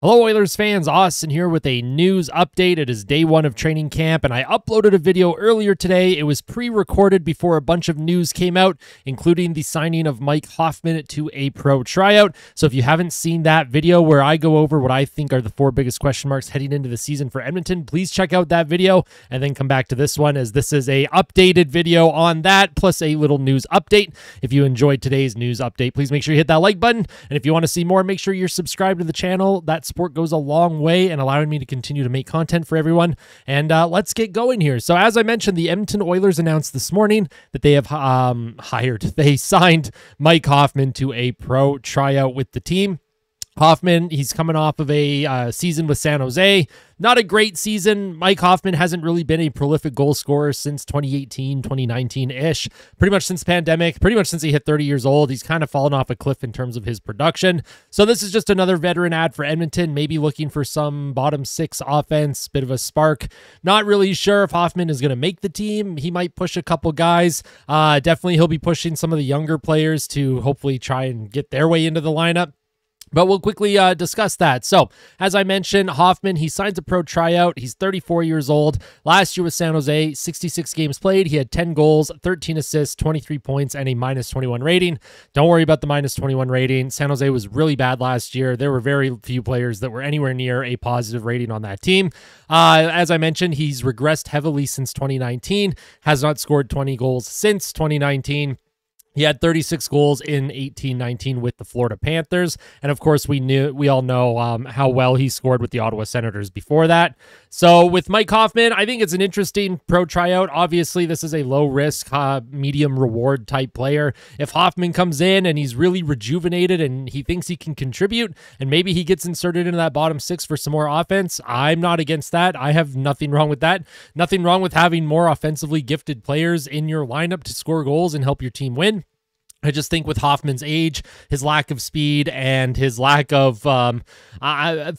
Hello Oilers fans, Austin here with a news update. It is day one of training camp and I uploaded a video earlier today. It was pre-recorded before a bunch of news came out, including the signing of Mike Hoffman to a pro tryout. So if you haven't seen that video where I go over what I think are the 4 biggest question marks heading into the season for Edmonton, please check out that video and then come back to this one, as this is a updated video on that plus a little news update. If you enjoyed today's news update, please make sure you hit that like button. And if you want to see more, make sure you're subscribed to the channel. That support goes a long way in allowing me to continue to make content for everyone. And let's get going here. So as I mentioned, the Edmonton Oilers announced this morning that they have they signed Mike Hoffman to a pro tryout with the team. Hoffman, he's coming off of a season with San Jose. Not a great season. Mike Hoffman hasn't really been a prolific goal scorer since 2018, 2019-ish. Pretty much since pandemic, pretty much since he hit 30 years old. He's kind of fallen off a cliff in terms of his production. So this is just another veteran ad for Edmonton, maybe looking for some bottom 6 offense, bit of a spark. Not really sure if Hoffman is going to make the team. He might push a couple guys. Definitely he'll be pushing some of the younger players to hopefully try and get their way into the lineup. But we'll quickly discuss that. So, as I mentioned, Hoffman, he signs a pro tryout. He's 34 years old. Last year with San Jose, 66 games played. He had 10 goals, 13 assists, 23 points, and a -21 rating. Don't worry about the -21 rating. San Jose was really bad last year. There were very few players that were anywhere near a positive rating on that team. As I mentioned, he's regressed heavily since 2019, has not scored 20 goals since 2019. He had 36 goals in 18-19 with the Florida Panthers. And of course, we all know how well he scored with the Ottawa Senators before that. So with Mike Hoffman, I think it's an interesting pro tryout. Obviously, this is a low risk, medium reward type player. If Hoffman comes in and he's really rejuvenated and he thinks he can contribute and maybe he gets inserted into that bottom 6 for some more offense, I'm not against that. I have nothing wrong with that. Nothing wrong with having more offensively gifted players in your lineup to score goals and help your team win. I just think with Hoffman's age, his lack of speed, and his lack of, for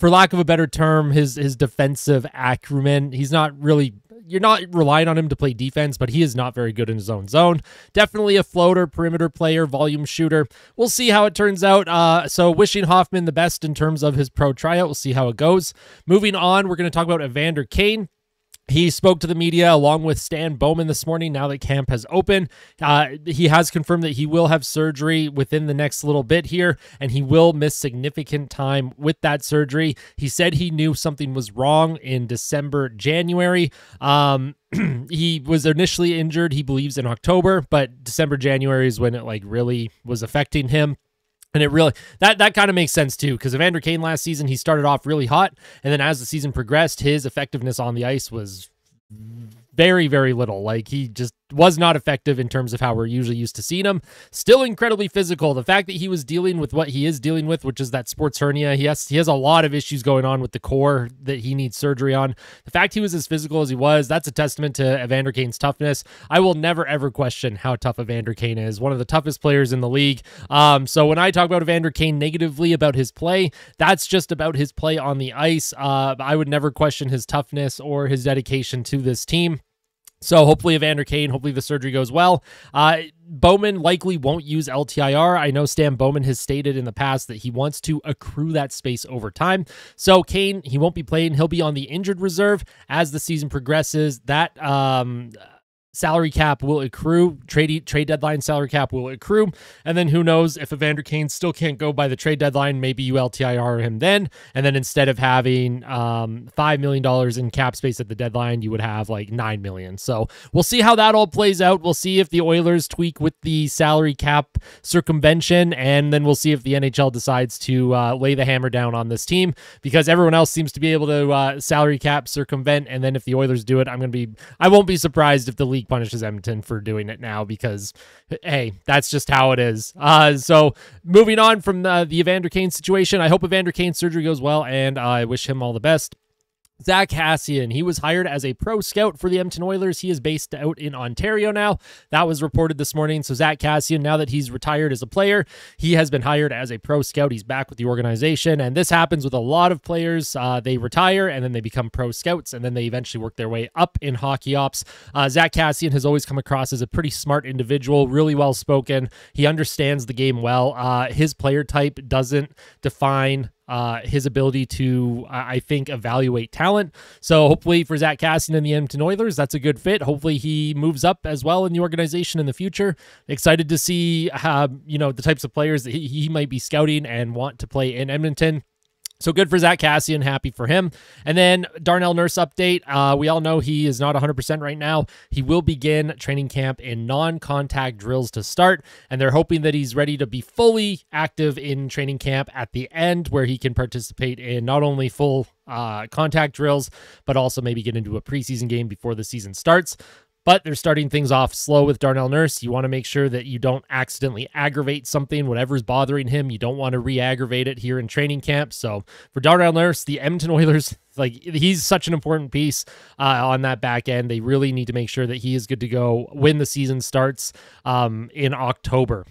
lack of a better term, his defensive acumen, he's not really, you're not relying on him to play defense, but he is not very good in his own zone. Definitely a floater, perimeter player, volume shooter. We'll see how it turns out. So wishing Hoffman the best in terms of his pro tryout. We'll see how it goes. Moving on, we're going to talk about Evander Kane. He spoke to the media along with Stan Bowman this morning now that camp has opened. He has confirmed that he will have surgery within the next little bit here, and he will miss significant time with that surgery. He said he knew something was wrong in December, January. He was initially injured, he believes, in October, but December, January is when it really was affecting him. And it really, that kind of makes sense too, because Evander Kane last season, he started off really hot, and then as the season progressed, his effectiveness on the ice was very, very little. Like, he just was not effective in terms of how we're usually used to seeing him. Still incredibly physical. The fact that he was dealing with what he is dealing with, which is that sports hernia, he has a lot of issues going on with the core that he needs surgery on. The fact he was as physical as he was, that's a testament to Evander Kane's toughness. I will never, ever question how tough Evander Kane is. One of the toughest players in the league. So when I talk about Evander Kane negatively about his play, that's just about his play on the ice. I would never question his toughness or his dedication to this team. So hopefully Evander Kane, hopefully the surgery goes well. Bowman likely won't use LTIR. I know Stan Bowman has stated in the past that he wants to accrue that space over time. So Kane, he won't be playing. He'll be on the injured reserve as the season progresses. That salary cap will accrue, trade deadline salary cap will accrue, and then who knows, if Evander Kane still can't go by the trade deadline, maybe you LTIR him then, and then instead of having $5 million in cap space at the deadline, you would have like $9 million. So we'll see how that all plays out. We'll see if the Oilers tweak with the salary cap circumvention, and then we'll see if the NHL decides to lay the hammer down on this team, because everyone else seems to be able to salary cap circumvent, and then if the Oilers do it, I won't be surprised if the league punishes Edmonton for doing it now, because, hey, that's just how it is. So moving on from the Evander Kane situation, I hope Evander Kane's surgery goes well, and I wish him all the best. Zack Kassian, he was hired as a pro scout for the Edmonton Oilers. He is based out in Ontario now. That was reported this morning. So Zack Kassian, now that he's retired as a player, he has been hired as a pro scout. He's back with the organization. And this happens with a lot of players. They retire and then they become pro scouts, and then they eventually work their way up in hockey ops. Zack Kassian has always come across as a pretty smart individual, really well spoken. He understands the game well. His player type doesn't define his ability to, I think, evaluate talent. So hopefully for Zack Kassian and the Edmonton Oilers, that's a good fit. Hopefully he moves up as well in the organization in the future. Excited to see, the types of players that he might be scouting and want to play in Edmonton. So good for Zack Kassian, happy for him. And then Darnell Nurse update. We all know he is not 100% right now. He will begin training camp in non-contact drills to start, and they're hoping that he's ready to be fully active in training camp at the end, where he can participate in not only full contact drills, but also maybe get into a preseason game before the season starts. But they're starting things off slow with Darnell Nurse. You want to make sure that you don't accidentally aggravate something, whatever's bothering him. You don't want to re-aggravate it here in training camp. So for Darnell Nurse, the Edmonton Oilers, he's such an important piece on that back end. They really need to make sure that he is good to go when the season starts in October.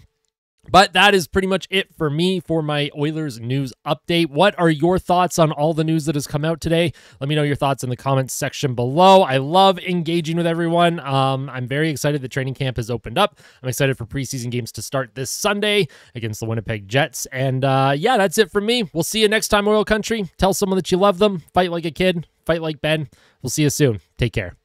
But that is pretty much it for me for my Oilers news update. What are your thoughts on all the news that has come out today? Let me know your thoughts in the comments section below. I love engaging with everyone. I'm very excited that training camp has opened up. I'm excited for preseason games to start this Sunday against the Winnipeg Jets. And yeah, that's it from me. We'll see you next time, Oil Country. Tell someone that you love them. Fight like a kid. Fight like Ben. We'll see you soon. Take care.